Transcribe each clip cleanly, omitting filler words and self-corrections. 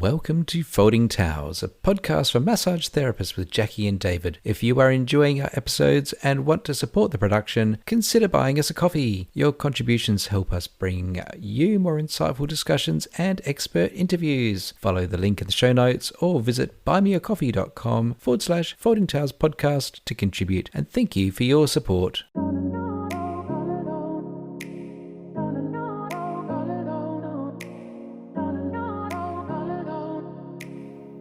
Welcome to Folding Towels, a podcast for massage therapists with Jackie and David. If you are enjoying our episodes and want to support the production, consider buying us a coffee. Your contributions help us bring you more insightful discussions and expert interviews. Follow the link in the show notes or visit buymeacoffee.com/Folding Towels podcast to contribute. And thank you for your support.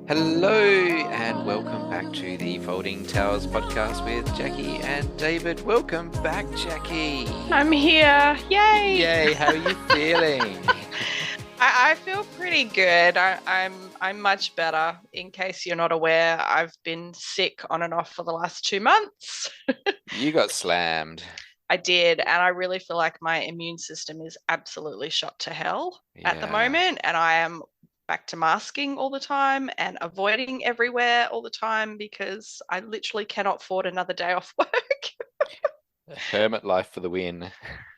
Hello and welcome back to the Folding Towels podcast with Jackie and David. Welcome back, Jackie. I'm here. Yay! Yay! How are you feeling? I feel pretty good. I'm much better. In case you're not aware, I've been sick on and off for the last 2 months. You got slammed. I did, and I really feel like my immune system is absolutely shot to hell at the moment, and I am back to masking all the time and avoiding everywhere all the time because I literally cannot afford another day off work. Hermit life for the win.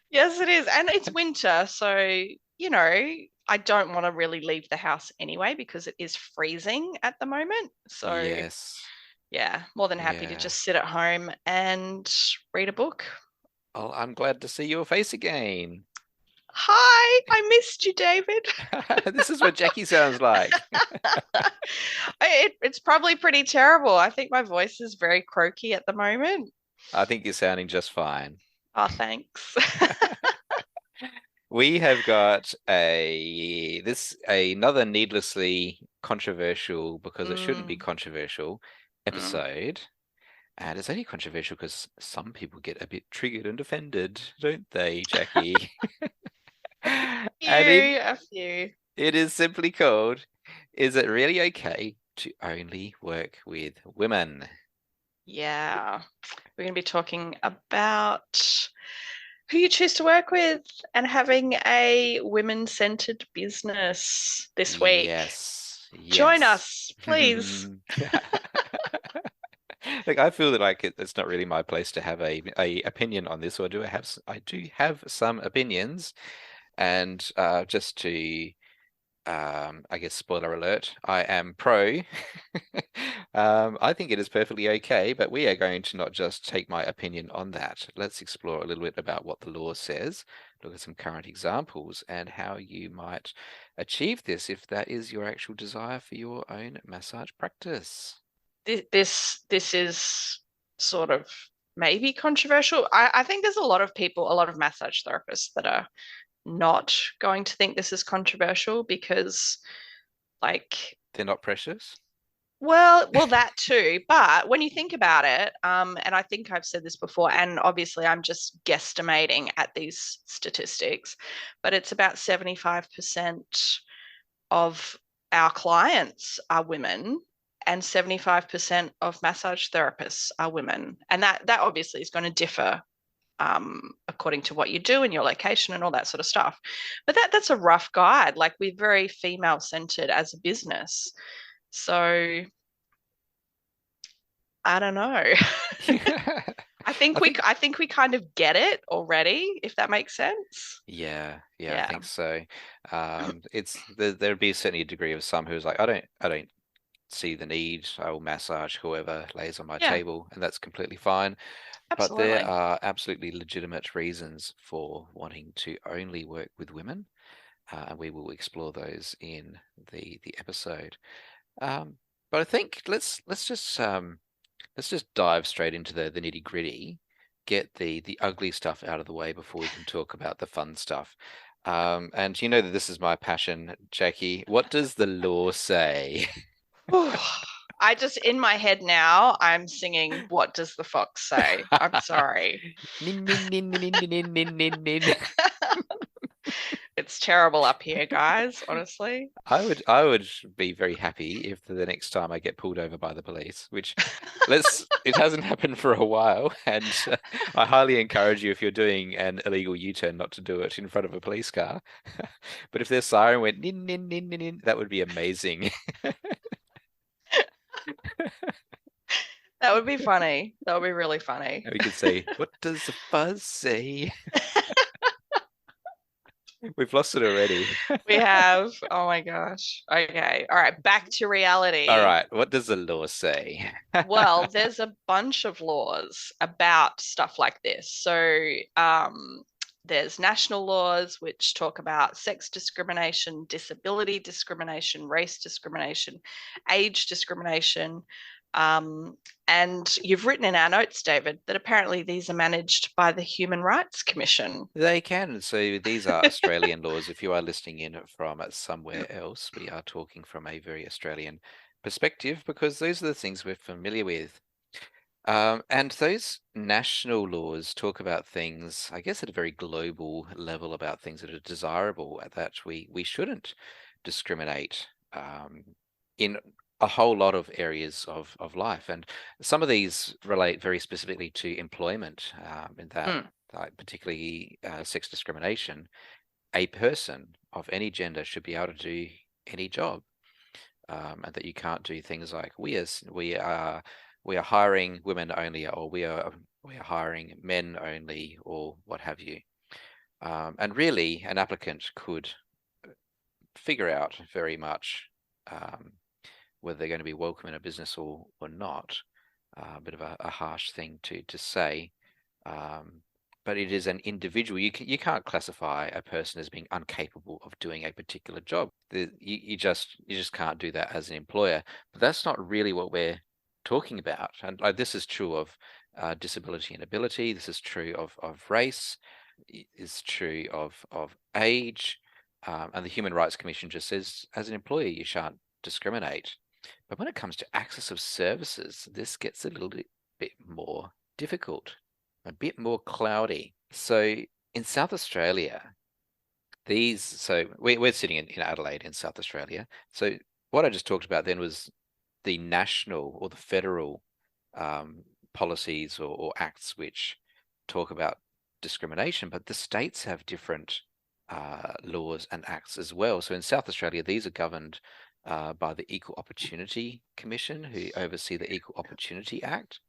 Yes, it is. And it's winter. So, you know, I don't want to really leave the house anyway because it is freezing at the moment. So, yes. Yeah, more than happy to just sit at home and read a book. Oh, I'm glad to see your face again. Hi, I missed you, David. This is what Jackie sounds like. It's probably pretty terrible. I think my voice is very croaky at the moment. I think you're sounding just fine. Oh, thanks. We have got another needlessly controversial, because it shouldn't be controversial, episode. And it's only controversial because some people get a bit triggered and offended, don't they, Jackie? A few. It is simply called, "Is it really okay to only work with women?" Yeah. We're going to be talking about who you choose to work with and having a women-centered business this week. Yes. Join us, please. Look, I feel that it's not really my place to have a opinion on this, or I do have some opinions, and just to I guess spoiler alert, I am pro. I think it is perfectly okay, but we are going to not just take my opinion on that. Let's explore a little bit about what the law says, look at some current examples, and how you might achieve this if that is your actual desire for your own massage practice. This is sort of maybe controversial. I think there's a lot of massage therapists that are not going to think this is controversial because, like, they're not precious. Well, that too. But when you think about it, and I think I've said this before, and obviously I'm just guesstimating at these statistics, but it's about 75% of our clients are women, and 75% of massage therapists are women. And that obviously is going to differ according to what you do and your location and all that sort of stuff. But that's a rough guide. Like, we're very female-centered as a business. So I don't know. I think we kind of get it already, if that makes sense. Yeah, I think so. There'd be certainly a degree of some who's like, I don't see the need. I will massage whoever lays on my table, and that's completely fine. Absolutely. But there are absolutely legitimate reasons for wanting to only work with women, and we will explore those in the episode. But I think let's just dive straight into the nitty gritty, get the ugly stuff out of the way before we can talk about the fun stuff. And you know that this is my passion, Jackie. What does the law say? I just, in my head now, I'm singing "What Does the Fox Say?" I'm sorry. It's terrible up here, guys, honestly. I would be very happy if the next time I get pulled over by the police, which it hasn't happened for a while, and I highly encourage you, if you're doing an illegal U-turn, not to do it in front of a police car. But if their siren went nin, nin, nin, nin, nin, that would be amazing. That would be funny. That would be really funny. We could say, "What does the fuzz say?" We've lost it already. We have. Oh my gosh. Okay. All right. Back to All reality. right. What does the law say? Well, there's a bunch of laws about stuff like this. So, there's national laws which talk about sex discrimination, disability discrimination, race discrimination, age discrimination. Um, and you've written in our notes, David, that apparently these are managed by the Human Rights Commission. They can. So these are Australian laws. If you are listening in from somewhere else, we are talking from a very Australian perspective because those are the things we're familiar with. And those national laws talk about things, I guess, at a very global level about things that are desirable, that we shouldn't discriminate in a whole lot of areas of life. And some of these relate very specifically to employment, in that, Mm. particularly sex discrimination. A person of any gender should be able to do any job, and that you can't do things like we are hiring women only, or we are hiring men only, or what have you. And really, an applicant could figure out very much whether they're going to be welcome in a business or not. A bit of a harsh thing to say, but it is an individual. You can't classify a person as being incapable of doing a particular job. You just can't do that as an employer. But that's not really what we're talking about. And this is true of disability and ability. This is true of race. It's true of age. And the Human Rights Commission just says, as an employer, you shan't discriminate. But when it comes to access of services, this gets a little bit more difficult, a bit more cloudy. So in South Australia, we're sitting in Adelaide in South Australia. So what I just talked about then was the national or the federal policies or acts which talk about discrimination, but the states have different laws and acts as well. So in South Australia, these are governed by the Equal Opportunity Commission, who oversee the Equal Opportunity Act.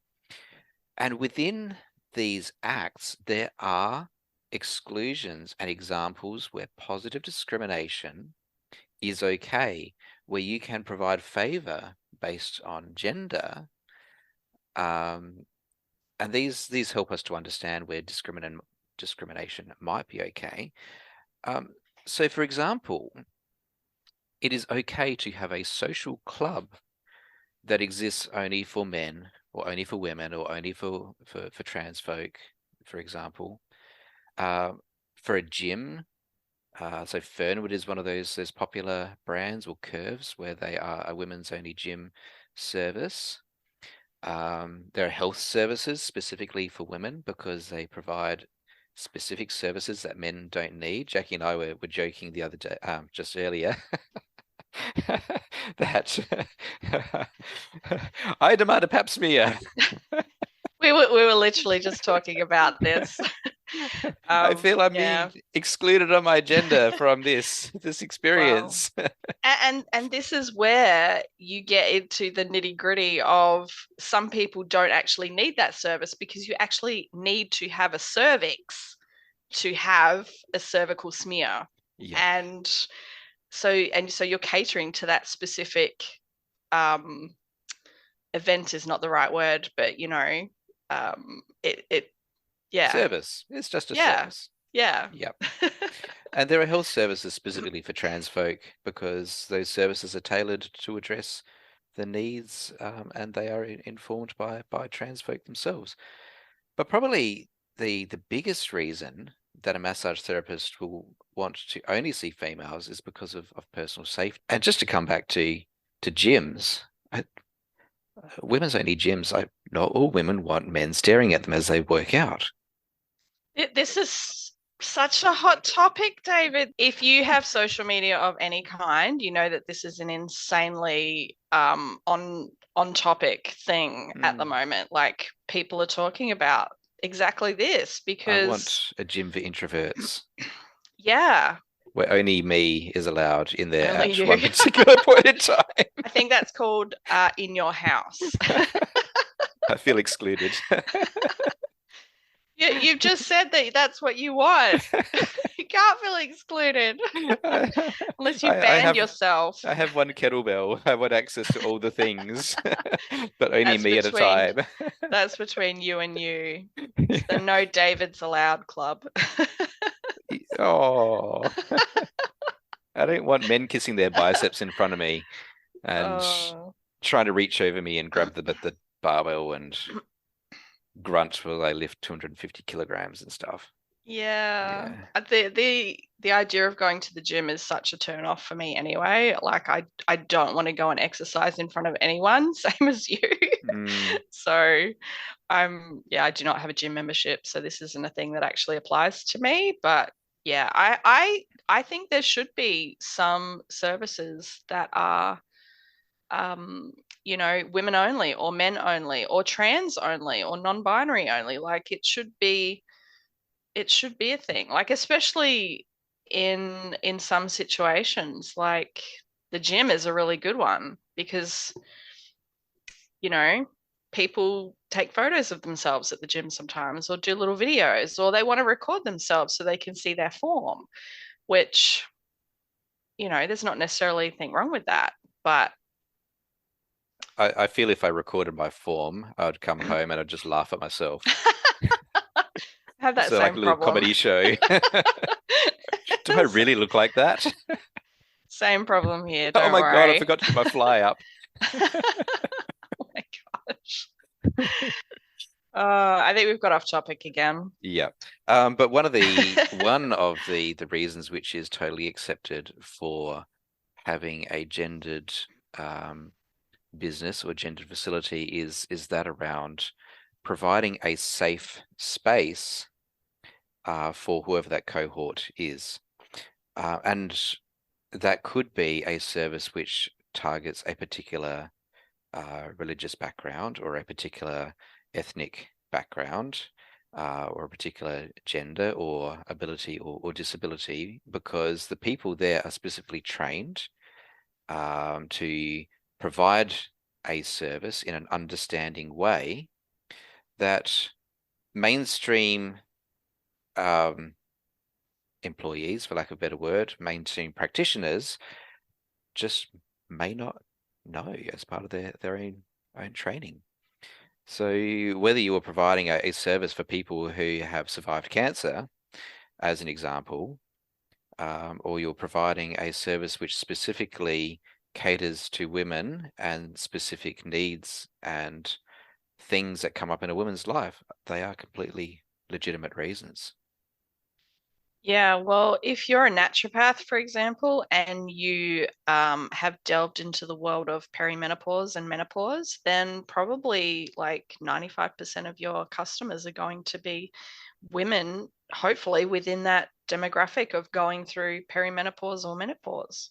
And within these acts, there are exclusions and examples where positive discrimination is okay, where you can provide favor based on gender. And these help us to understand where discrimination might be okay. So, for example, it is okay to have a social club that exists only for men, or only for women, or only for trans folk, for example. For a gym, so Fernwood is one of those popular brands or curves where they are a women's only gym service. There are health services specifically for women because they provide specific services that men don't need. Jackie and I were joking the other day, just earlier, that I demand a pap smear. We were literally just talking about this. I feel I'm Yeah. being excluded on my gender from this Well, experience. and this is where you get into the nitty-gritty of some people don't actually need that service because you actually need to have a cervix to have a cervical smear. Yeah. And so you're catering to that specific event is not the right word, but yeah. Service. It's just a Yeah. service. Yeah. Yep. And there are health services specifically for trans folk because those services are tailored to address the needs, and they are informed by trans folk themselves. But probably the biggest reason that a massage therapist will want to only see females is because of personal safety. And just to come back to gyms, women's only gyms, not all women want men staring at them as they work out. This is such a hot topic, David. If you have social media of any kind, you know that this is an insanely on topic thing at the moment. Like people are talking about exactly this because I want a gym for introverts. Yeah. Where only me is allowed in there Only at you. one particular point in time. I think that's called in your house. I feel excluded. You've just said that that's what you want. You can't feel excluded I, unless you I banned have yourself. I have one kettlebell. I want access to all the things, but only That's me at a between time. that's between you and you. It's the no David's allowed club. Oh, I don't want men kissing their biceps in front of me and Oh. trying to reach over me and grab the barbell and grunt while I lift 250 kilograms and stuff. Yeah. Yeah. The idea of going to the gym is such a turn off for me anyway. Like I don't want to go and exercise in front of anyone, same as you. Mm, So I do not have a gym membership, so this isn't a thing that actually applies to me. But yeah, I think there should be some services that are women only or men only or trans only or non-binary only. Like it should be a thing. Like especially in some situations, like the gym is a really good one because you know, people take photos of themselves at the gym sometimes or do little videos or they want to record themselves so they can see their form, which, there's not necessarily anything wrong with that. But I feel if I recorded my form, I would come home and I'd just laugh at myself. I have that So like same a little problem. comedy show. Do I really look like that? Same problem here, Oh don't my God, I worry. forgot to do my fly up. Oh my gosh. I think we've got off topic again. Yeah. But one of the reasons which is totally accepted for having a gendered um, business or gendered facility is that around providing a safe space for whoever that cohort is. And that could be a service which targets a particular religious background or a particular ethnic background or a particular gender or ability or disability, because the people there are specifically trained to provide a service in an understanding way that mainstream um, employees, for lack of a better word, mainstream practitioners just may not know as part of their own training. So whether you are providing a service for people who have survived cancer, as an example, or you're providing a service which specifically caters to women and specific needs and things that come up in a woman's life, they are completely legitimate reasons. Yeah, well, if you're a naturopath, for example, and you have delved into the world of perimenopause and menopause, then probably like 95% of your customers are going to be women, hopefully within that demographic of going through perimenopause or menopause.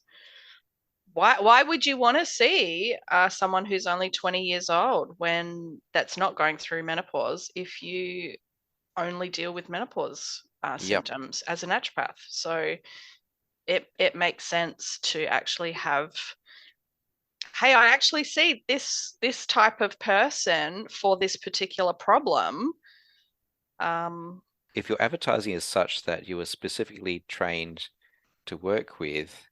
Why would you want to see someone who's only 20 years old when that's not going through menopause if you only deal with menopause Yep. symptoms as a naturopath? So it makes sense to actually have, hey, I actually see this type of person for this particular problem. Um, If your advertising is such that you are specifically trained to work with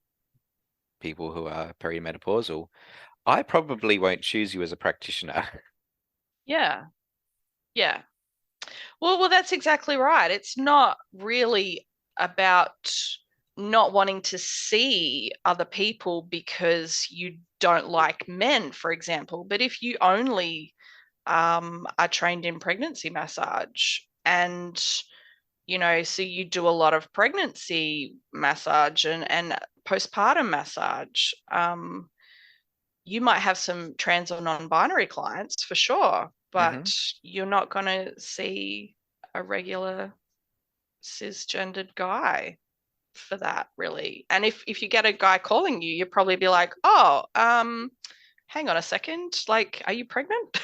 people who are perimenopausal, I probably won't choose you as a practitioner. yeah, yeah. Well, that's exactly right. It's not really about not wanting to see other people because you don't like men, for example. But if you only are trained in pregnancy massage and so you do a lot of pregnancy massage and postpartum massage, you might have some trans or non-binary clients for sure, Hmm. but you're not going to see a regular cisgendered guy for that really. And if you get a guy calling you, you'll probably be like, oh, hang on a second, like, are you pregnant?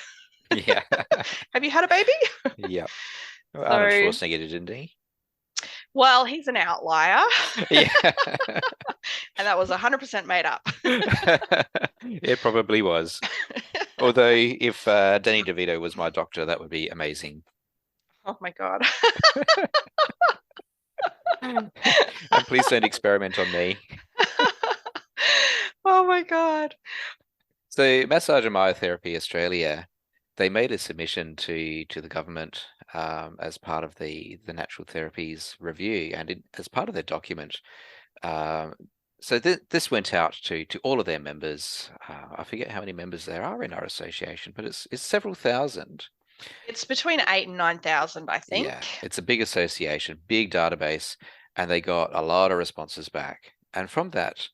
Yeah. Have you had a baby? Yep. Well, Arnold So, Schwarzenegger did, didn't he? well, he's an outlier, Yeah. and that was 100% made up. It probably was. Although if Danny DeVito was my doctor, that would be amazing. Oh my God. And please don't experiment on me. Oh my God. So Massage and Myotherapy Australia, they made a submission to the government as part of the natural therapies review, and as part of their document. Um, so this went out to all of their members. I forget how many members there are in our association, but it's several thousand. It's between 8 and 9,000, I Yeah, think. it's a big association, big database, and they got a lot of responses back. And from that,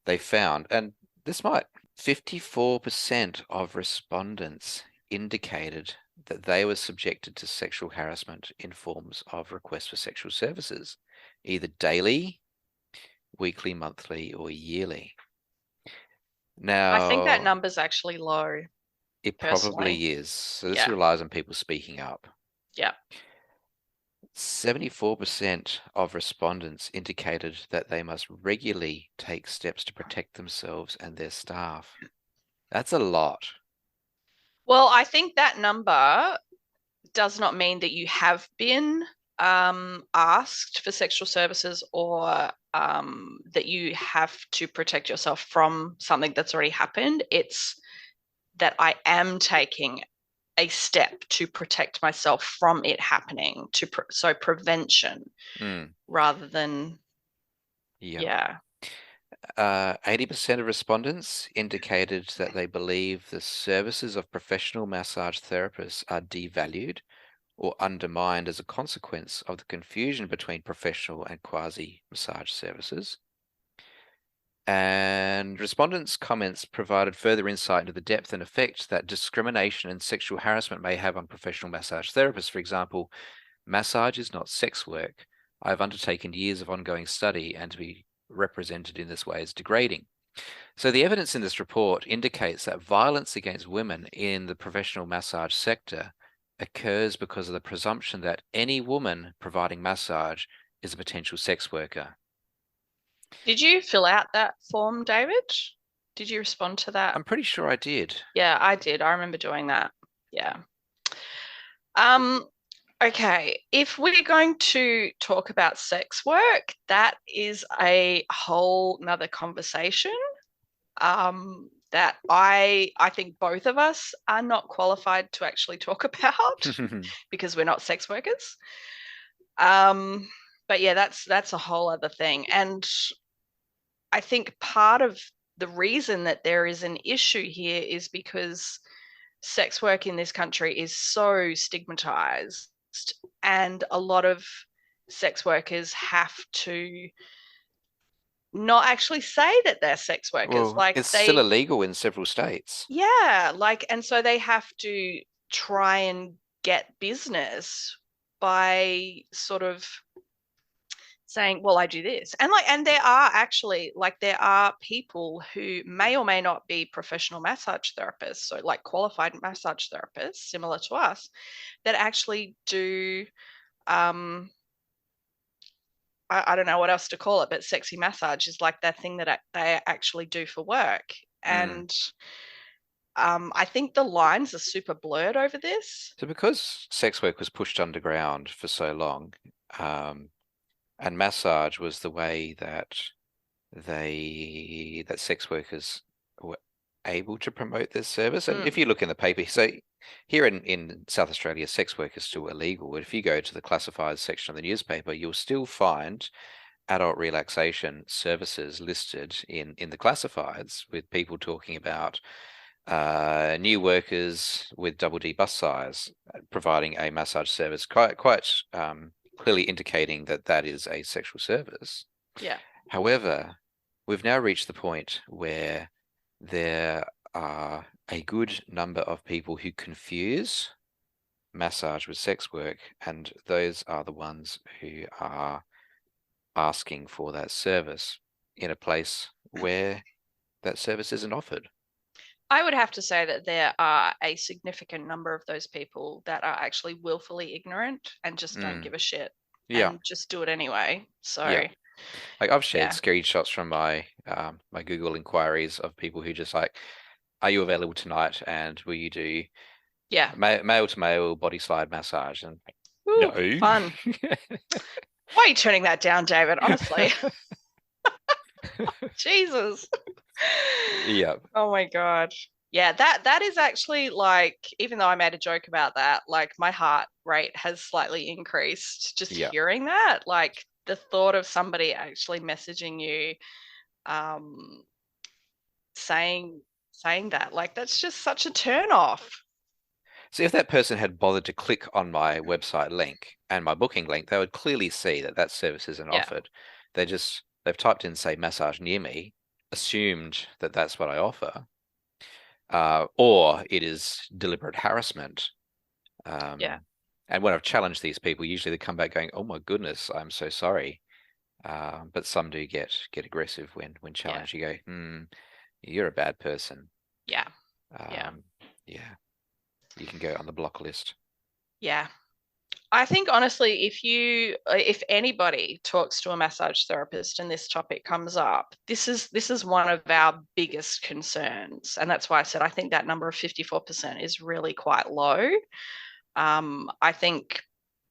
they found, and this might, 54% of respondents indicated that they were subjected to sexual harassment in forms of requests for sexual services, either daily, weekly, monthly, or yearly. I think that Now, number's actually low, it personally. probably is. So this Yeah. relies on people speaking up. Yeah. 74% of respondents indicated that they must regularly take steps to protect themselves and their staff. That's a lot. Well, I think that number does not mean that you have been asked for sexual services or that you have to protect yourself from something that's already happened. It's that I am taking a step to protect myself from it happening, so prevention Mm, rather than, yeah. yeah. 80% of respondents indicated that they believe the services of professional massage therapists are devalued or undermined as a consequence of the confusion between professional and quasi massage services. And respondents' comments provided further insight into the depth and effect that discrimination and sexual harassment may have on professional massage therapists. For example, massage is not sex work. I have undertaken years of ongoing study, and to be represented in this way is degrading. So the evidence in this report indicates that violence against women in the professional massage sector occurs because of the presumption that any woman providing massage is a potential sex worker. Did you fill out that form, David? Did you respond to that? I'm pretty sure I did. Yeah, I did. I remember doing that. Yeah. Um, okay. If we're going to talk about sex work, that is a whole nother conversation. That I think both of us are not qualified to actually talk about because we're not sex workers. Um, but yeah, that's a whole other thing. And I think part of the reason that there is an issue here is because sex work in this country is so stigmatized, and a lot of sex workers have to not actually say that they're sex workers. Well, Like it's still they, illegal in several states. yeah, like, and so they have to try and get business by sort of saying, well, I do this. And like, and there are actually, like, there are people who may or may not be professional massage therapists, so like qualified massage therapists, similar to us, that actually do, I don't know what else to call it, but sexy massage is like that thing that they actually do for work. Mm. And I think the lines are super blurred over this. So because sex work was pushed underground for so long, and massage was the way that sex workers were able to promote this service. And if Mm. you look in the paper, so here in South Australia, sex work is still illegal. If you go to the classifieds section of the newspaper, you'll still find adult relaxation services listed in the classifieds, with people talking about new workers with double D bus size providing a massage service, quite clearly indicating that that is a sexual service. Yeah. However, we've now reached the point where there are a good number of people who confuse massage with sex work, and those are the ones who are asking for that service in a place where that service isn't offered. I would have to say that there are a significant number of those people that are actually willfully ignorant and just don't give a shit Yeah, and just do it anyway. yeah. So, Like I've shared yeah. screenshots from my Google inquiries of people who just like, are you available tonight? And will you do Yeah. male to male body slide massage? And Ooh, No. fun. Why are you turning that down, David? Honestly. Jesus. Yeah. Oh my God. Yeah, that is actually like, even though I made a joke about that, like my heart rate has slightly increased just Yeah. hearing that. Like the thought of somebody actually messaging you, um, saying saying that, like that's just such a turn off. So if that person had bothered to click on my website link and my booking link, they would clearly see that that service isn't Yeah, offered. They've typed in, say, massage near me, assumed that that's what I offer, or it is deliberate harassment. yeah, And when I've challenged these people, usually they come back going, "Oh my goodness, I'm so sorry." But some do get aggressive when yeah, challenged. You go, you're a bad person. yeah, yeah, Um, yeah, you can go on the block list. yeah. I think honestly, if anybody talks to a massage therapist and this topic comes up, this is one of our biggest concerns, and that's why I said I think that number of 54% is really quite low. I think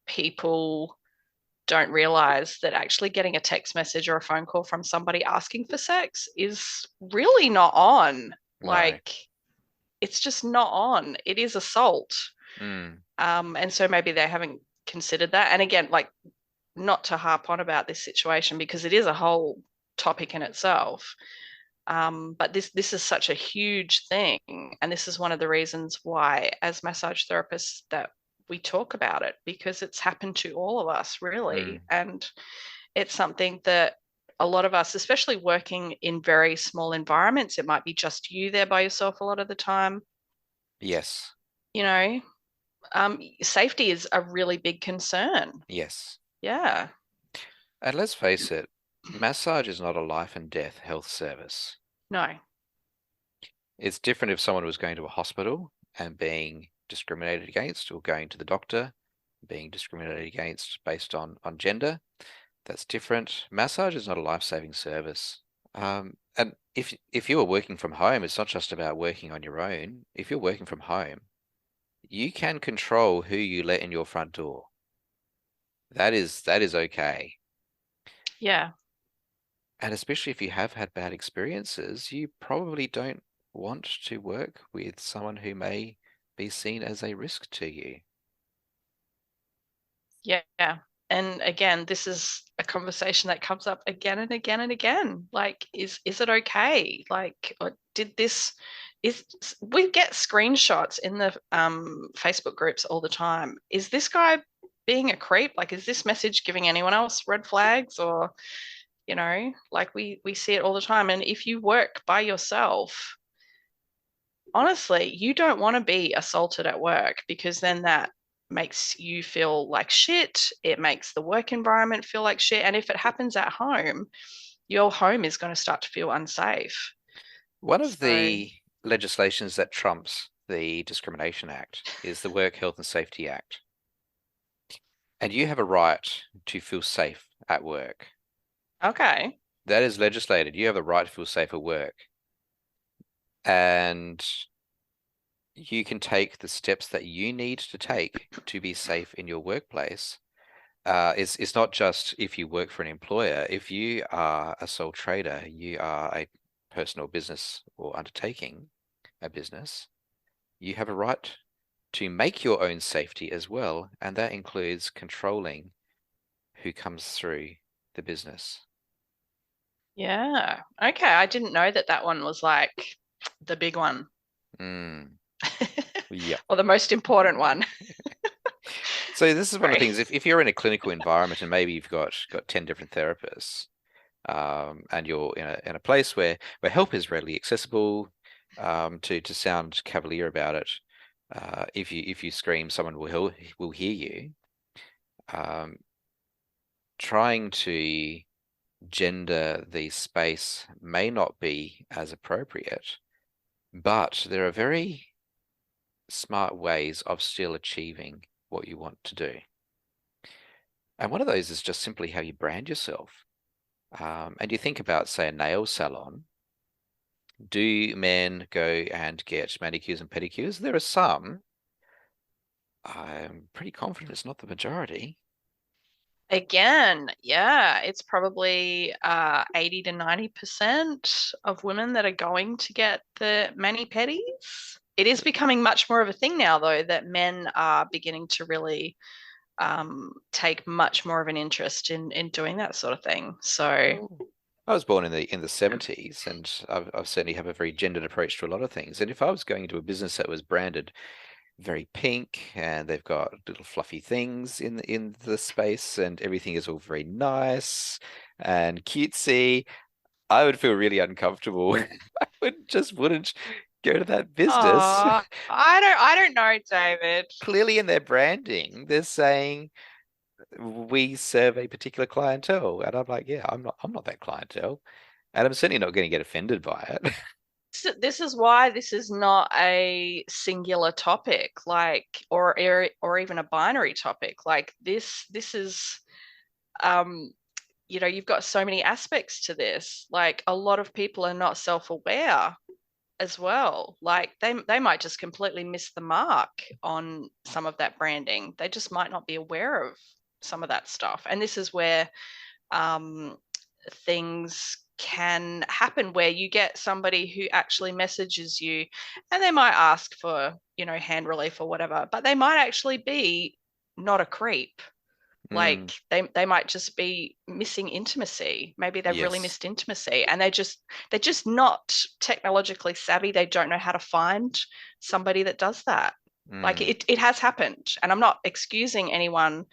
people don't realize that actually getting a text message or a phone call from somebody asking for sex is really not on. No. Like, it's just not on. It is assault. Mm, And so maybe they haven't considered that. And again, like, not to harp on about this situation because it is a whole topic in itself. But this is such a huge thing, and this is one of the reasons why, as massage therapists, that we talk about it because it's happened to all of us, really, mm. and it's something that a lot of us, especially working in very small environments, it might be just you there by yourself a lot of the time. Yes. You know, safety is a really big concern. Yes. Yeah, And let's face it, massage is not a life and death health service. no, It's different if someone was going to a hospital and being discriminated against, or going to the doctor, being discriminated against based on gender. That's different. Massage is not a life-saving service. And if you are working from home, it's not just about working on your own. If you're working from home, you can control who you let in your front door. That is okay. yeah. And especially if you have had bad experiences, you probably don't want to work with someone who may be seen as a risk to you. Yeah. And again, this is a conversation that comes up again and again and again. Like, is it okay? Like, or did this is we get screenshots in the Facebook groups all the time. Is this guy being a creep? Like, is this message giving anyone else red flags? Or, like we see it all the time. And if you work by yourself, honestly, you don't want to be assaulted at work because then that makes you feel like shit. It makes the work environment feel like shit. And if it happens at home, your home is going to start to feel unsafe. One of So, the legislations that trumps the Discrimination Act is the Work Health and Safety Act. And you have a right to feel safe at work. okay. That is legislated. You have the right to feel safe at work. And you can take the steps that you need to take to be safe in your workplace. It's not just if you work for an employer. If you are a sole trader, you are a personal business or undertaking a business, you have a right to make your own safety as well, and that includes controlling who comes through the business. Yeah. Okay. I didn't know that that one was like the big one Mm, yeah. or the most important one. So this is one of the Sorry. things, if you're in a clinical environment and maybe you've got 10 different therapists, and you're in a place where help is readily accessible, to sound cavalier about it, if you scream, someone will hear you. Um, Trying to gender the space may not be as appropriate, but there are very smart ways of still achieving what you want to do. And one of those is just simply how you brand yourself. And you think about, say, a nail salon. Do men go and get manicures and pedicures? There are some, I'm pretty confident it's not the majority. Again, yeah, it's probably 80 to 90% of women that are going to get the mani-pedis. It is becoming much more of a thing now, though, that men are beginning to really take much more of an interest in doing that sort of thing. So, Well, I was born in the 70s, and I've certainly have a very gendered approach to a lot of things. And if I was going into a business that was branded very pink and they've got little fluffy things in the space and everything is all very nice and cutesy, I would feel really uncomfortable. I wouldn't go to that business. oh, I don't know, David. Clearly in their branding, they're saying we serve a particular clientele. And I'm like, yeah, I'm not that clientele. And I'm certainly not going to get offended by it. This is why this is not a singular topic, like or even a binary topic. Like this is um you've got so many aspects to this. Like a lot of people are not self-aware as well. Like they might just completely miss the mark on some of that branding. They just might not be aware of some of that stuff. And this is where um, things can happen where you get somebody who actually messages you and they might ask for, hand relief or whatever, but they might actually be not a creep. Like Mm, they might just be missing intimacy. Maybe they've really yes. missed intimacy and they're just not technologically savvy. They don't know how to find somebody that does that. Like Mm, it has happened. And I'm not excusing anyone.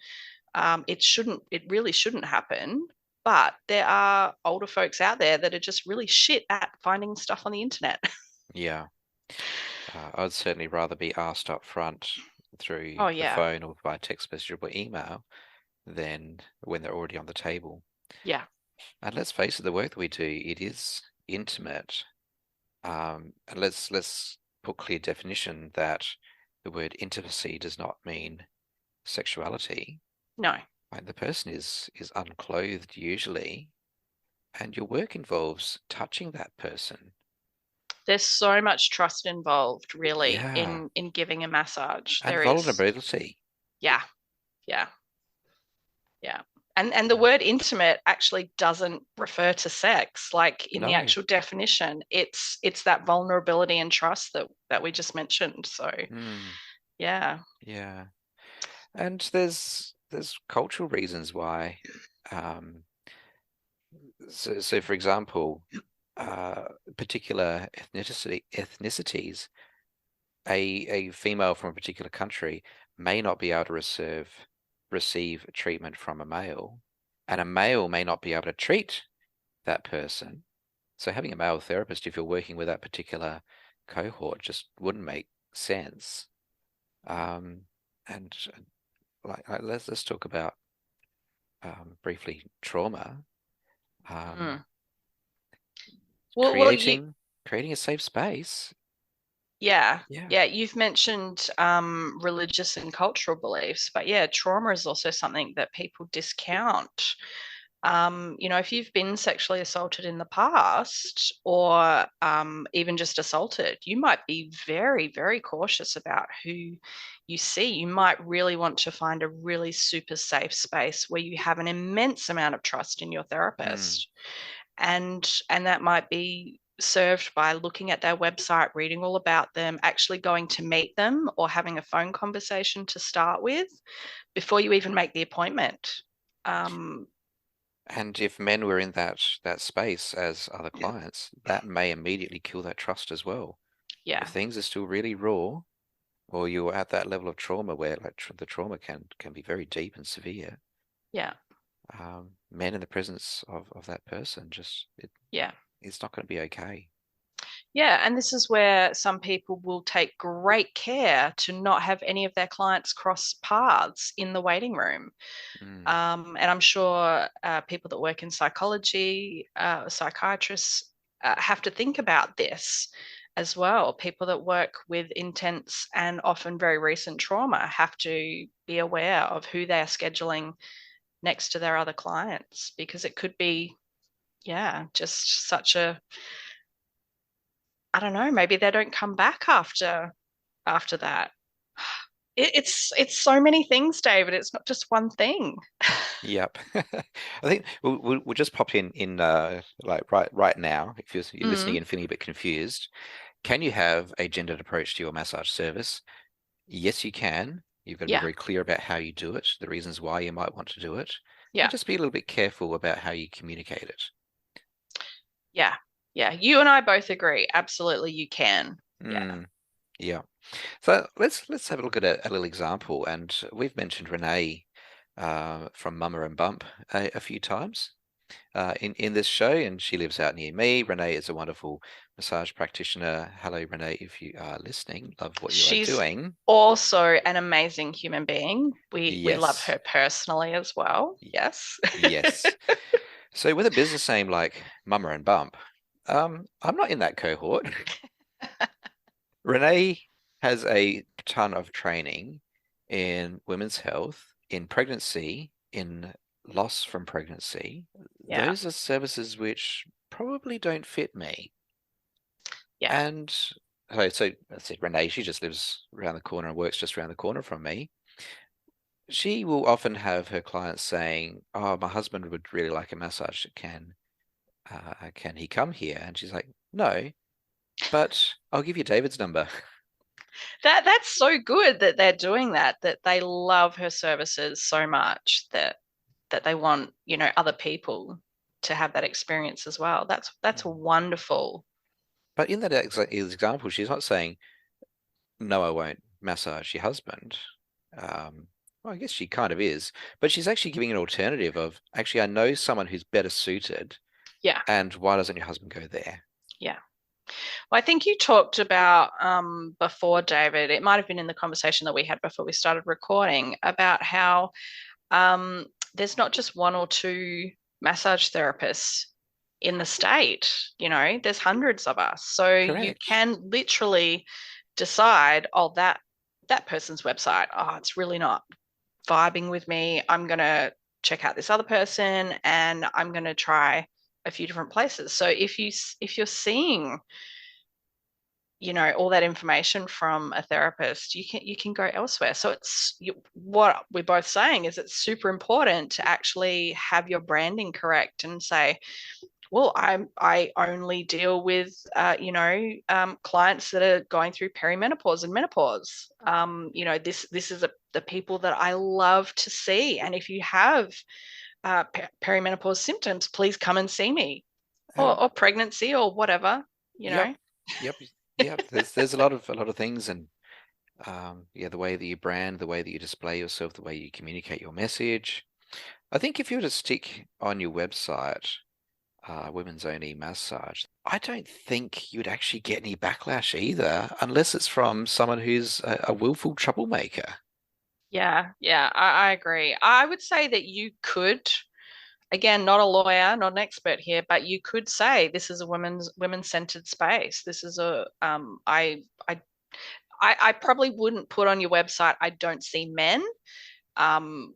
It really shouldn't happen. But there are older folks out there that are just really shit at finding stuff on the internet. yeah. I'd certainly rather be asked up front through Oh the yeah. phone or by text message or email than when they're already on the table. Yeah. And let's face it, the work that we do, it is intimate. And let's put clear definition that the word intimacy does not mean sexuality. No. Like the person is unclothed usually, and your work involves touching that person. There's so much trust involved, really, Yeah, in giving a massage. and There is. vulnerability. Yeah. Yeah. Yeah. And the Yeah. word intimate actually doesn't refer to sex. Like in the No. actual definition, it's that vulnerability and trust that we just mentioned. So Mm, yeah. yeah. And there's cultural reasons why. Um, so for example, uh, particular ethnicities, a female from a particular country may not be able to receive treatment from a male, and a male may not be able to treat that person. So having a male therapist, if you're working with that particular cohort, just wouldn't make sense. Um, and like let's talk about briefly trauma. Um, Mm. Well, creating a safe space. yeah, Yeah. yeah. You've mentioned religious and cultural beliefs, but yeah, trauma is also something that people discount. If you've been sexually assaulted in the past or even just assaulted, you might be very, very cautious about who you see. You might really want to find a really super safe space where you have an immense amount of trust in your Mm. therapist. And that might be served by looking at their website, reading all about them, actually going to meet them or having a phone conversation to start with before you even make the appointment. Um, And if men were in that space as other clients, that may immediately kill that trust as well. If yeah, things are still really raw, or you're at that level of trauma where like the trauma can be very deep and severe, yeah, men in the presence of that person just yeah. it's not going to be okay. Yeah, and this is where some people will take great care to not have any of their clients cross paths in the waiting room. Mm. And I'm sure people that work in psychology, psychiatrists, have to think about this as well. People that work with intense and often very recent trauma have to be aware of who they are scheduling next to their other clients because it could be, yeah, just such a, I don't know, maybe they don't come back after that. it's so many things, David. It's not just one thing. Yep. I think we'll just pop in like right now if you're listening Mm, and feeling a bit confused. Can you have a gendered approach to your massage service? Yes, you can. You've got to be yeah, very clear about how you do it, the reasons why you might want to do it, and yeah, just be a little bit careful about how you communicate it. yeah, yeah. You and I both agree. Absolutely, you can. Yeah. Mm, yeah. So let's have a look at a little example, and we've mentioned Renee from Mama and Bump a few times in this show, and she lives out near me. Renee is a wonderful massage practitioner. Hello, Renee, if you are listening, love what you are She's doing. also an amazing human being. We love Yes, her personally as well. y- Yes. yes. So with a business name like Mama and Bump, I'm not in that cohort. Renee has a ton of training in women's health, in pregnancy, in loss from pregnancy. Yeah. Those are services which probably don't fit me. Yeah. And so I said, Renee, she just lives around the corner and works just around the corner from me. She will often have her clients saying, "Oh, my husband would really like a massage. Can he come here?" And she's like, "No, but I'll give you David's number." That's so good that they're doing that, that they love her services so much that they want, other people to have that experience as well. That's wonderful. But in that example, she's not saying, "No, I won't massage your husband." Well, I guess she kind of is, but she's actually giving an alternative of, actually, I know someone who's better suited, Yeah. and why doesn't your husband go there? Yeah. Well, I think you talked about before, David, it might have been in the conversation that we had before we started recording about how um, there's not just one or two massage therapists in the state. There's hundreds of us. So you Correct. can literally decide, oh, that person's website, oh, it's really not vibing with me. I'm gonna check out this other person, and I'm gonna try a few different places. So if you're seeing all that information from a therapist, you can go elsewhere. So what we're both saying is it's super important to actually have your branding correct and say, well, I only deal with clients that are going through perimenopause and menopause. This is the people that I love to see, and if you have perimenopause symptoms, please come and see me, And or pregnancy or whatever. you yep, know yep, yep. There's a lot of things, and yeah, the way that you brand, the way that you display yourself, the way you communicate your message. I think if you were to stick on your website, women's only massage, I don't think you'd actually get any backlash either, unless it's from someone who's a willful troublemaker. Yeah, yeah, I agree. I would say that you could, again, not a lawyer, not an expert here, but you could say this is a women-centered space. This is a I probably wouldn't put on your website, I don't see men, um,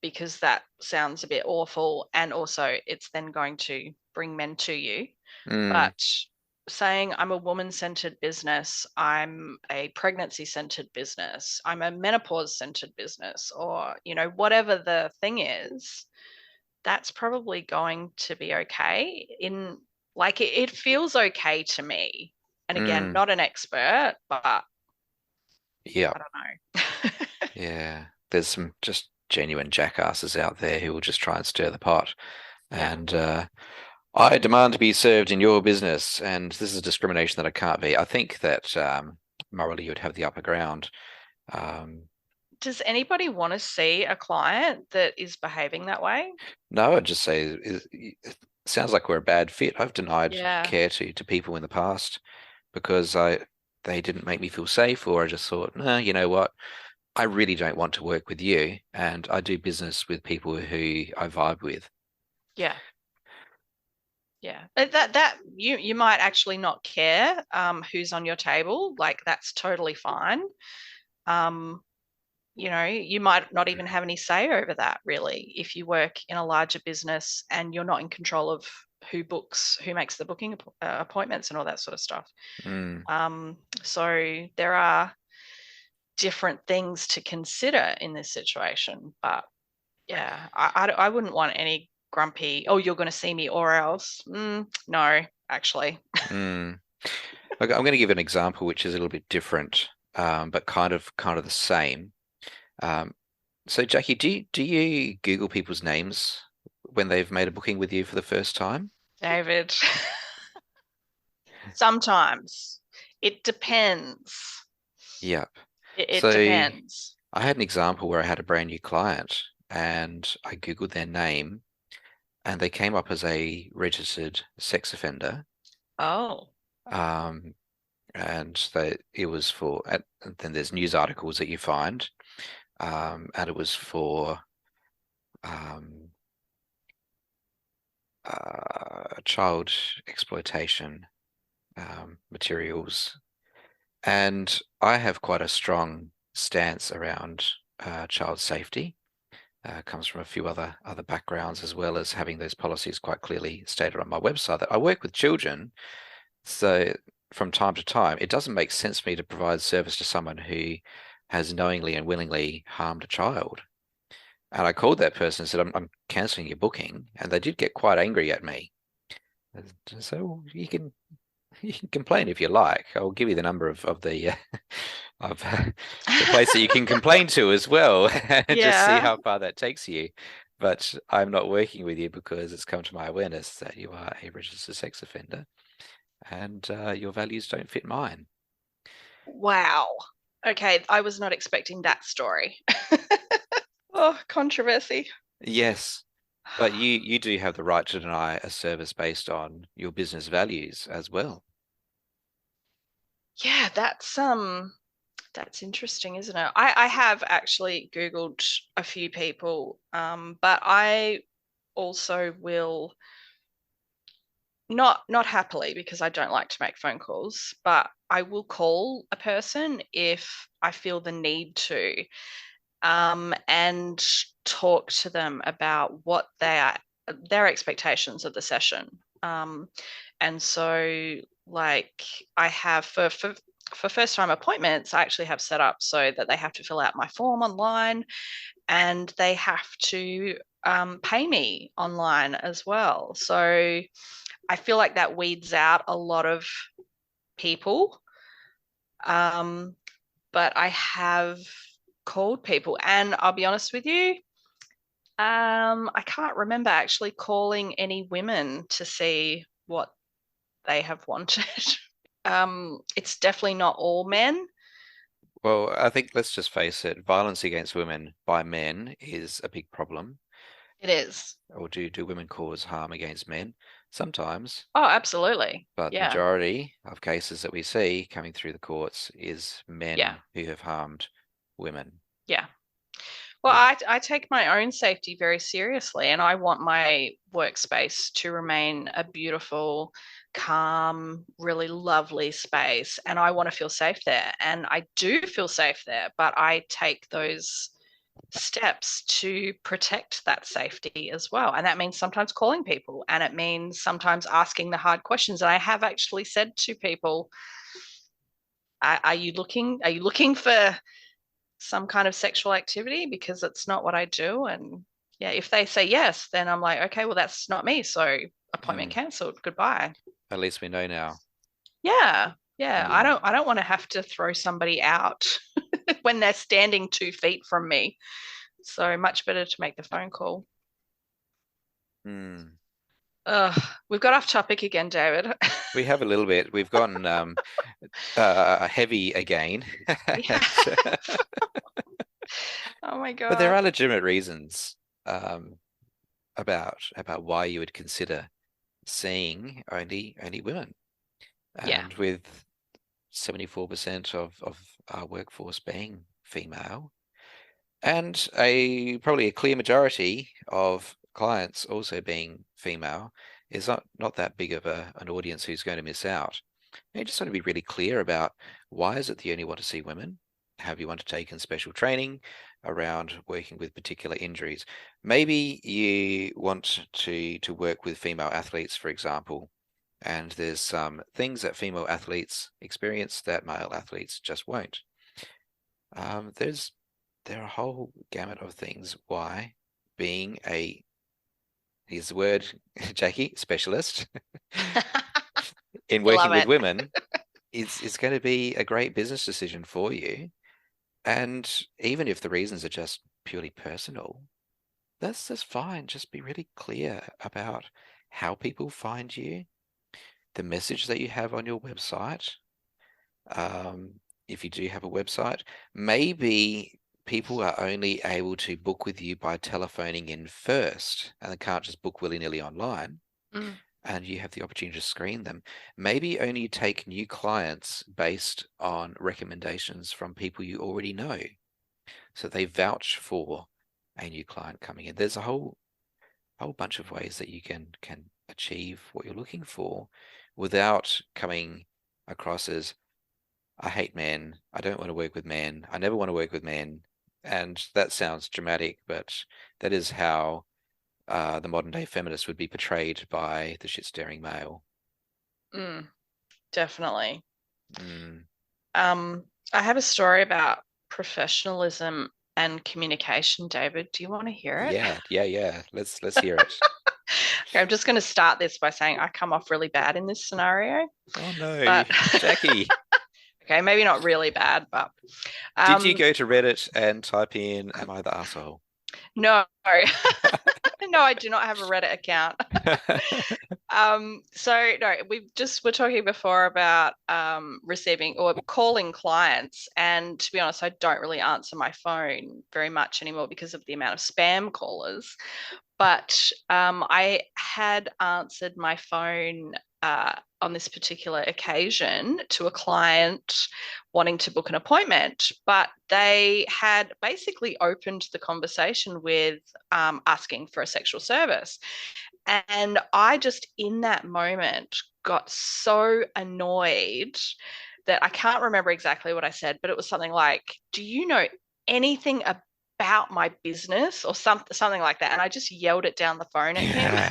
because that sounds a bit awful, and also it's then going to bring men to you. Mm, But saying I'm a woman-centered business, I'm a pregnancy-centered business, I'm a menopause-centered business, or whatever the thing is, that's probably going to be okay. Like it feels okay to me. And again, mm, not an expert, but yeah, I don't know. yeah. There's some just genuine jackasses out there who will just try and stir the pot. Yeah. And I demand to be served in your business, and this is discrimination that I can't be. I think that morally you would have the upper ground. Um, Does anybody want to see a client that is behaving that way? no, I'd just say it sounds like we're a bad fit. I've denied Yeah. care to people in the past because they didn't make me feel safe, or I just thought, no, you know what? I really don't want to work with you, and I do business with people who I vibe with. Yeah. Yeah. That you might actually not care who's on your table. Like that's totally fine. Um, you might not even have any say over that really if you work in a larger business and you're not in control of who makes the booking appointments and all that sort of stuff. Mm, So there are different things to consider in this situation. But yeah, I wouldn't want any grumpy, oh, you're going to see me or else. No, actually. Mm. Look, I'm going to give an example which is a little bit different, but kind of the same. Um, so Jackie, do you Google people's names when they've made a booking with you for the first time? David, sometimes it depends. Yep. It So depends. I had an example where I had a brand new client and I Googled their name and they came up as a registered sex offender. Oh, Um, and it was for, and then there's news articles that you find, and it was for um, child exploitation materials. And I have quite a strong stance around child safety. Comes from a few other backgrounds, as well as having those policies quite clearly stated on my website that I work with children. So from time to time, it doesn't make sense for me to provide service to someone who has knowingly and willingly harmed a child. And I called that person and said, I'm cancelling your booking. And they did get quite angry at me. So you can complain if you like. I'll give you the number of the of the place that you can complain to as well, and just see yeah. how far that takes you. But I'm not working with you because it's come to my awareness that you are a registered sex offender, and your values don't fit mine. Wow. Okay, I was not expecting that story. Oh, controversy. Yes, but you do have the right to deny a service based on your business values as well. Yeah, that's interesting, isn't it? I have actually Googled a few people, but I also will not happily because I don't like to make phone calls, but I will call a person if I feel the need to, and talk to them about what their expectations of the session. And so, like, I have for first time appointments, I actually have set up so that they have to fill out my form online and they have to pay me online as well. So I feel like that weeds out a lot of people. Um, but I have called people, and I'll be honest with you, I can't remember actually calling any women to see what they have wanted. It's definitely not all men. Well, I think let's just face it, violence against women by men is a big problem. It is. Or do women cause harm against men? Sometimes, Oh, absolutely. but the Yeah. majority of cases that we see coming through the courts is Yeah. men who have harmed women. Yeah. Well, Yeah. I take my own safety very seriously, and I want my workspace to remain a beautiful, calm, really lovely space. And I want to feel safe there. And I do feel safe there, but I take those steps to protect that safety as well. And that means sometimes calling people, and it means sometimes asking the hard questions. And I have actually said to people, are you looking for some kind of sexual activity? Because it's not what I do. And yeah, if they say yes, then I'm like, okay, well, that's not me. So appointment Mm. cancelled. Goodbye. At least we know now. Yeah. Yeah. I Yeah. don't I don't want to have to throw somebody out when they're standing 2 feet from me. So much better to make the phone call. Mm. Ugh, we've got off topic again, David. We have a little bit. We've gotten heavy again. We And, have. Oh my but there God. are legitimate reasons um, about why you would consider seeing only women. Yeah. And with 74% of our workforce being female, and probably a clear majority of clients also being female, is not that big of an audience who's going to miss out. You just want to be really clear about why is it that you only want to see women? Have you undertaken special training around working with particular injuries? Maybe you want to work with female athletes, for example, and there's some things that female athletes experience that male athletes just won't. There's there are a whole gamut of things why being a, here's the word, Jackie, specialist in You working love with it. women is going to be a great business decision for you. And even if the reasons are just purely personal, that's fine. Just be really clear about how people find you, the message that you have on your website. Um, if you do have a website, maybe people are only able to book with you by telephoning in first, and they can't just book willy-nilly online, Mm, and you have the opportunity to screen them. Maybe only take new clients based on recommendations from people you already know, so they vouch for a new client coming in. There's a whole bunch of ways that you can achieve what you're looking for without coming across as, I hate men, I don't want to work with men, I never want to work with men. And that sounds dramatic, but that is how the modern day feminist would be portrayed by the shit staring male. mm, definitely. Mm, Um, I have a story about professionalism and communication, David. Do you want to hear it? yeah, yeah, yeah. Let's hear it. Okay, I'm just going to start this by saying I come off really bad in this scenario, Oh no, but Jackie. okay, maybe not really bad, but Did you um, go to Reddit and type in, "Am I the asshole?" no, no, I do not have a Reddit account. So no, we're talking before about receiving or calling clients, and to be honest, I don't really answer my phone very much anymore because of the amount of spam callers. But I had answered my phone on this particular occasion to a client wanting to book an appointment, but they had basically opened the conversation with asking for a sexual service. And I just, in that moment, got so annoyed that I can't remember exactly what I said, but it was something like, "Do you know anything about my business?" or something like that. And I just yelled it down the phone at him.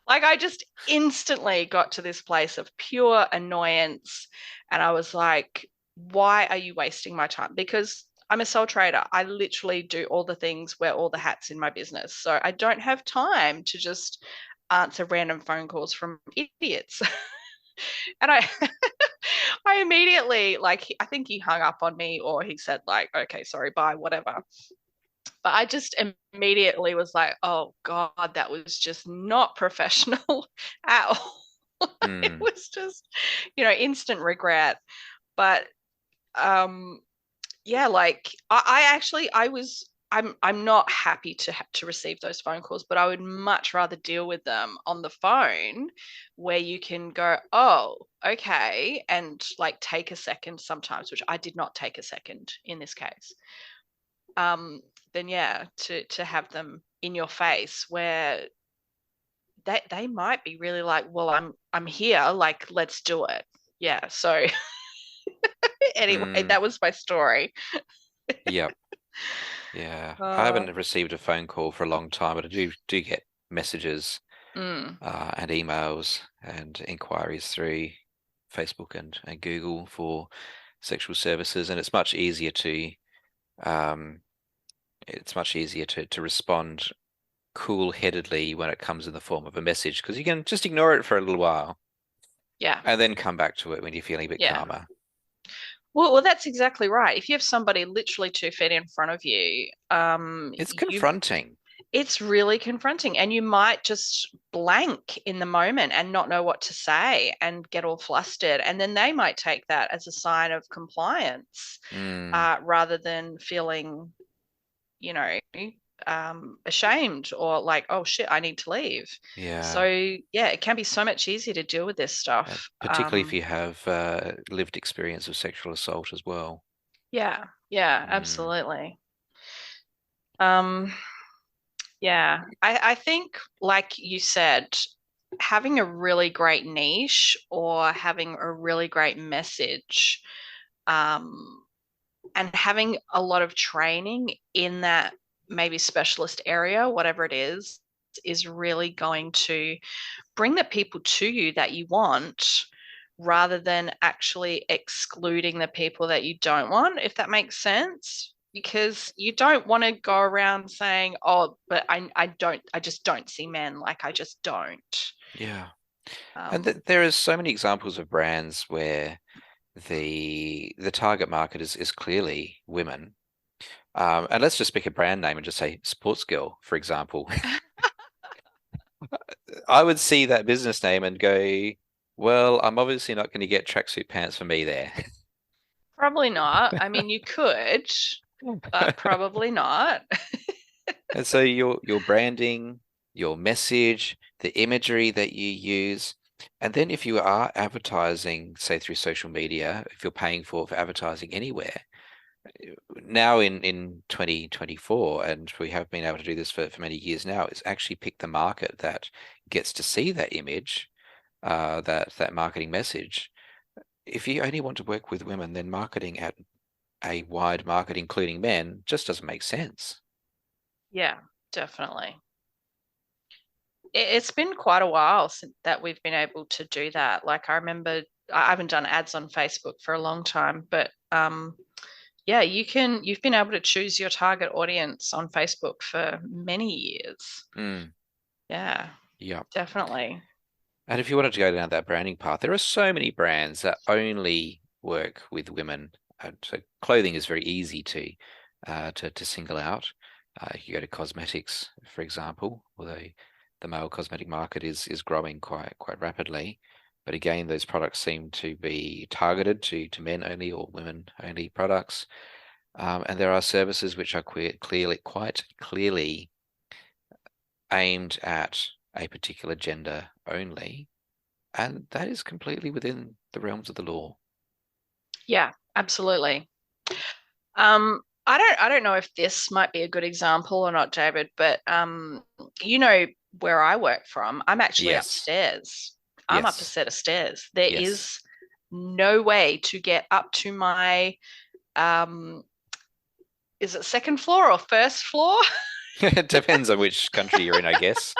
Like I just instantly got to this place of pure annoyance. And I was like, why are you wasting my time? Because I'm a sole trader. I literally do all the things, wear all the hats in my business. So I don't have time to just answer random phone calls from idiots. And I I immediately like I think he hung up on me or he said like, okay, sorry, bye, whatever. But I just immediately was like, oh God, that was just not professional at all. It Hmm. was just, instant regret. But um, yeah, like I actually I was I'm not happy to receive those phone calls, but I would much rather deal with them on the phone where you can go, oh, okay, and like take a second sometimes, which I did not take a second in this case. um, then yeah, to have them in your face where they might be really like, well, I'm here, like let's do it. Yeah. So anyway, Hmm. that was my story. Yep. Yeah. I Uh, haven't received a phone call for a long time, but I do get messages mm, and emails and inquiries through Facebook and Google for sexual services, and um, it's much easier to respond cool-headedly when it comes in the form of a message because you can just ignore it for a little while yeah, and then come back to it when you're feeling a bit yeah. calmer. Well, that's exactly right. If you have somebody literally 2 feet in front of you, It's you confronting. it's really confronting, and you might just blank in the moment and not know what to say and get all flustered, and then they might take that as a sign of compliance, Mm, rather than feeling, you know, ashamed or like, oh shit, I need to leave. So yeah. yeah, it can be so much easier to deal with this stuff. Particularly if you have lived experience of sexual assault as well. Yeah, yeah, Mm, absolutely. Um, yeah, I think, like you said, having a really great niche or having a really great message, um, and having a lot of training in that maybe specialist area, whatever it is really going to bring the people to you that you want, rather than actually excluding the people that you don't want, if that makes sense. Because you don't want to go around saying, oh, but I just don't see men. Like, I just don't. Yeah. And Um, there is so many examples of brands where the target market is clearly women. And let's just pick a brand name and just say Sportsgirl, for example. I would see that business name and go, well, I'm obviously not going to get tracksuit pants for me there. Probably not. I mean, you could, but probably not. And so your branding, your message, the imagery that you use, and then if you are advertising, say through social media, if you're paying for advertising anywhere, now in 2024, and we have been able to do this for many years now, is actually pick the market that gets to see that image, that marketing message. If you only want to work with women, then marketing at a wide market, including men, just doesn't make sense. Yeah, definitely. It's been quite a while since that we've been able to do that. Like, I remember I haven't done ads on Facebook for a long time, but yeah, you've been able to choose your target audience on Facebook for many years. Mm, Yeah, yeah. definitely. And if you wanted to go down that branding path, there are so many brands that only work with women. So clothing is very easy to single out. You go to cosmetics, for example, although the male cosmetic market is growing quite rapidly. But again, those products seem to be targeted to men only or women only products. And there are services which are quite clearly aimed at a particular gender only, and that is completely within the realms of the law. Yeah, absolutely. I don't know if this might be a good example or not, David, but you know where I work from, I'm actually Yes, upstairs. I'm up a yes, set of stairs. There yes. is no way to get up to my um is it second floor or first floor? It depends on which country you're in, I guess.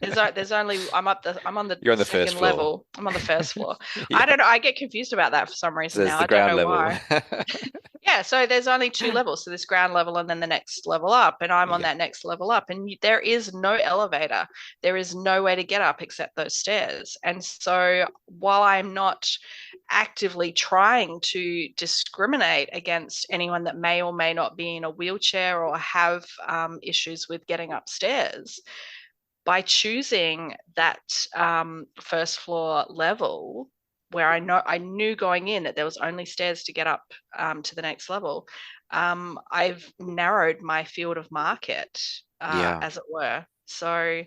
There's only I'm on the You're on the first second floor. level. I'm on the first floor. I Yeah, don't know. I get confused about that for some so reason there's now. the I don't ground know level. why. Yeah, so there's only two levels. So this ground level and then the next level up, and I'm on Yeah, that next level up, and there is no elevator. There is no way to get up except those stairs. And so while I'm not actively trying to discriminate against anyone that may or may not be in a wheelchair or have issues with getting upstairs, by choosing that first floor level where I knew going in that there was only stairs to get up to the next level, I've narrowed my field of market, yeah. as it were. So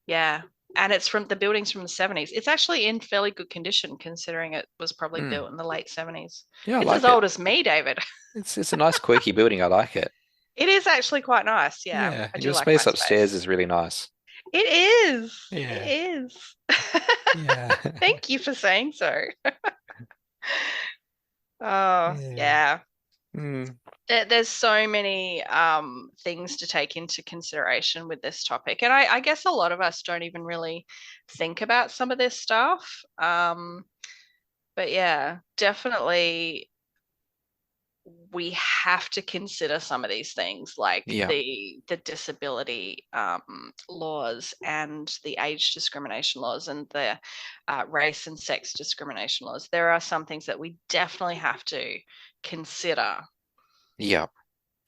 yeah, and it's from the buildings from the 70s. It's actually in fairly good condition considering it was probably Mm. built in the late 70s. Yeah, I It's as like it. old as me, David. It's a nice quirky building. I like it. It is actually quite nice. Yeah, Yeah, I and do your like my space upstairs space. is really nice. It is. It Yeah, is. yeah, Thank you for saying so. Oh, yeah. yeah. Mm, There's so many things to take into consideration with this topic. And I guess a lot of us don't even really think about some of this stuff. But yeah, definitely we have to consider some of these things like yeah, the disability laws and the age discrimination laws and the race and sex discrimination laws. There are some things that we definitely have to consider. yeah.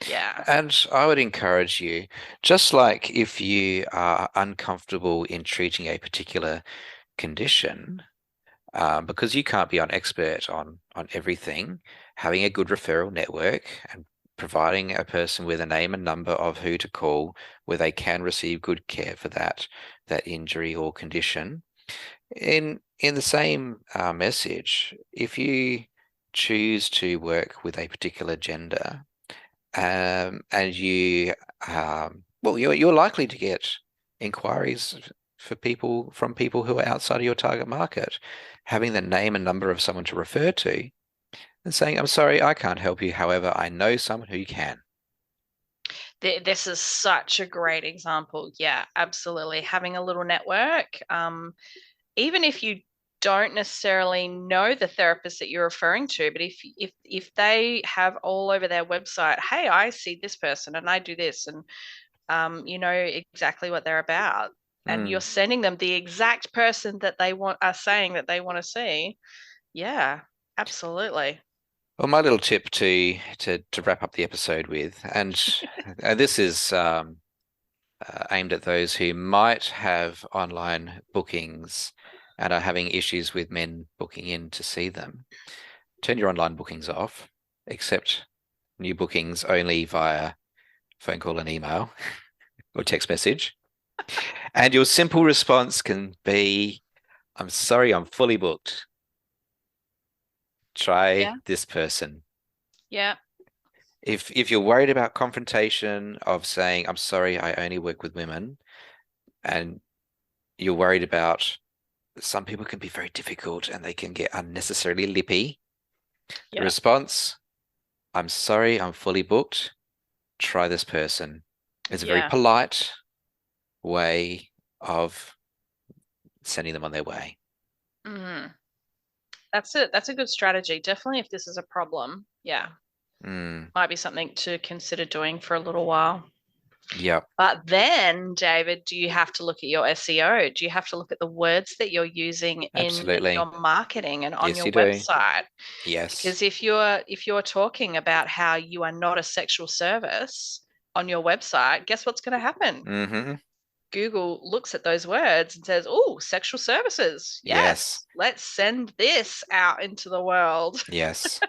Yeah. And I would encourage you, just like if you are uncomfortable in treating a particular condition, because you can't be an expert on everything, having a good referral network and providing a person with a name and number of who to call where they can receive good care for that injury or condition. In the same message, if you choose to work with a particular gender, and well, you're likely to get inquiries from people who are outside of your target market. Having the name and number of someone to refer to and saying, "I'm sorry, I can't help you. However, I know someone who can." This is such a great example. Yeah, absolutely. Having a little network, even if you don't necessarily know the therapist that you're referring to, but if they have all over their website, hey, I see this person and I do this, and you know exactly what they're about, and you're sending them the exact person that they are saying that they want to see, yeah, absolutely. Well, my little tip to wrap up the episode with, and this is aimed at those who might have online bookings and are having issues with men booking in to see them. Turn your online bookings off, accept new bookings only via phone call and email or text message. And your simple response can be, I'm sorry, I'm fully booked. Try this person. Yeah. If you're worried about confrontation of saying, I'm sorry, I only work with women, and you're worried about some people can be very difficult and they can get unnecessarily lippy. The response, I'm sorry, I'm fully booked. Try this person. It's a very polite way of sending them on their way. Mm-hmm. That's it. That's a good strategy. Definitely if this is a problem. Yeah. Might be something to consider doing for a little while. Yeah. But then, David, do you have to look at your SEO? Do you have to look at the words that you're using in your marketing and on your website? Yes. Because if you're talking about how you are not a sexual service on your website, guess what's going to happen? Mm-hmm. Google looks at those words and says, "Oh, sexual services. Yes. Let's send this out into the world." Yes.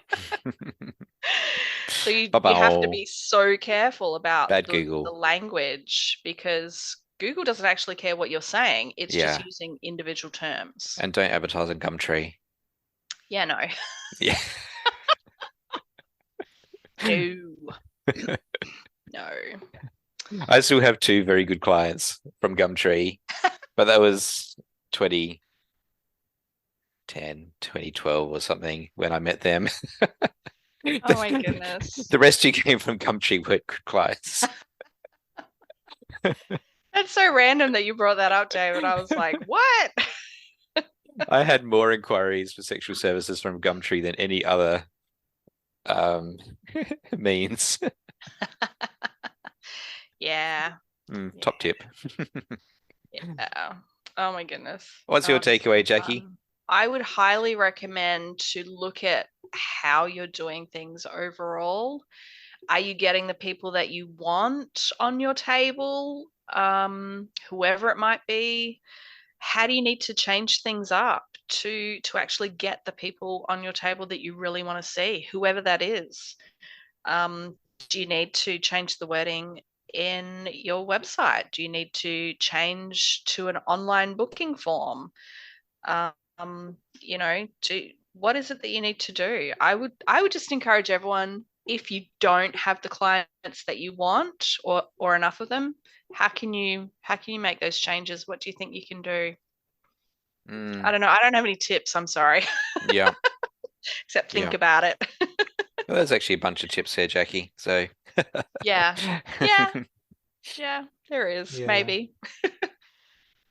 So you have to be so careful about the language, because Google doesn't actually care what you're saying. It's just using individual terms. And don't advertise on Gumtree. Yeah, no. Yeah. No. No. I still have 2 very good clients from Gumtree, but that was 2010, 2012 or something when I met them. Oh my goodness. The rest you came from Gumtree were good clients. That's so random that you brought that up, David. I was like, what? I had more inquiries for sexual services from Gumtree than any other means. Yeah. Top tip. Yeah. Oh my goodness. What's your takeaway, Jackie? I would highly recommend to look at how you're doing things overall. Are you getting the people that you want on your table? Whoever it might be. How do you need to change things up to actually get the people on your table that you really want to see, whoever that is? Do you need to change the wording in your website? Do you need to change to an online booking form? You know, what is it that you need to do? I would just encourage everyone, if you don't have the clients that you want or enough of them, how can you make those changes? What do you think you can do? I don't know. I don't have any tips. I'm sorry. Yeah. Except think about it. Well, there's actually a bunch of tips here, Jackie. So yeah, there is maybe.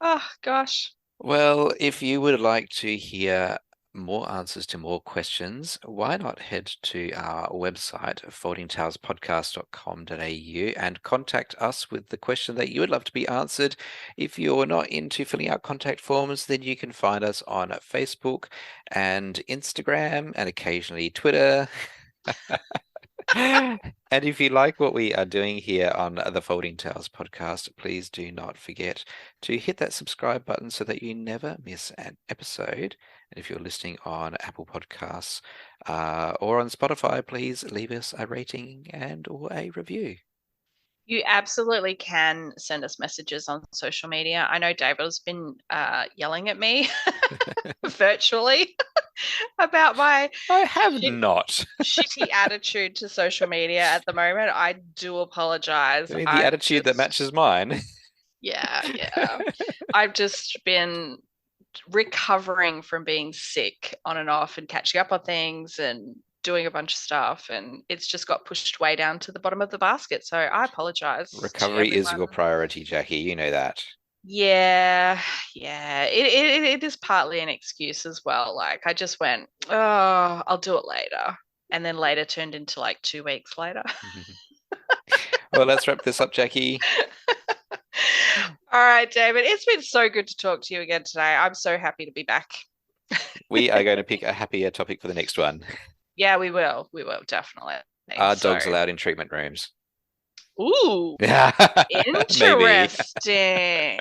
Oh gosh. Well, if you would like to hear more answers to more questions, why not head to our website, foldingtowerspodcast.com.au, and contact us with the question that you would love to be answered. If you're not into filling out contact forms, then you can find us on Facebook and Instagram and occasionally Twitter. And if you like what we are doing here on the Folding Towers podcast, please do not forget to hit that subscribe button so that you never miss an episode. And if you're listening on Apple Podcasts or on Spotify, please leave us a rating and or a review. You absolutely can send us messages on social media. I know David has been yelling at me virtually about my shitty attitude to social media at the moment. I do apologize. I mean, the attitude that matches mine. Yeah. I've just been recovering from being sick on and off and catching up on things and doing a bunch of stuff, and it's just got pushed way down to the bottom of the basket. So I apologize. Recovery is your priority, Jackie. You know that. Yeah. It is partly an excuse as well. Like I just went, oh, I'll do it later. And then later turned into like 2 weeks later. Well, let's wrap this up, Jackie. All right, David. It's been so good to talk to you again today. I'm so happy to be back. We are going to pick a happier topic for the next one. Yeah, we will. We will definitely. Are So, dogs allowed in treatment rooms? ooh, Yeah, maybe. interesting.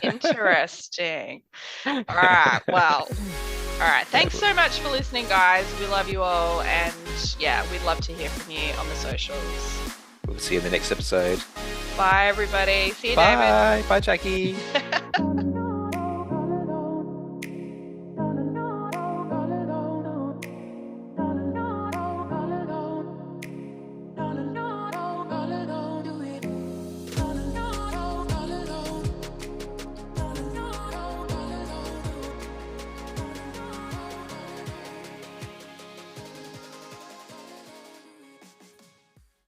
Interesting. All right. Well, all right. Thanks so much for listening, guys. We love you all. And yeah, we'd love to hear from you on the socials. We'll see you in the next episode. Bye, everybody. See you, Bye. Bye, Jackie. David.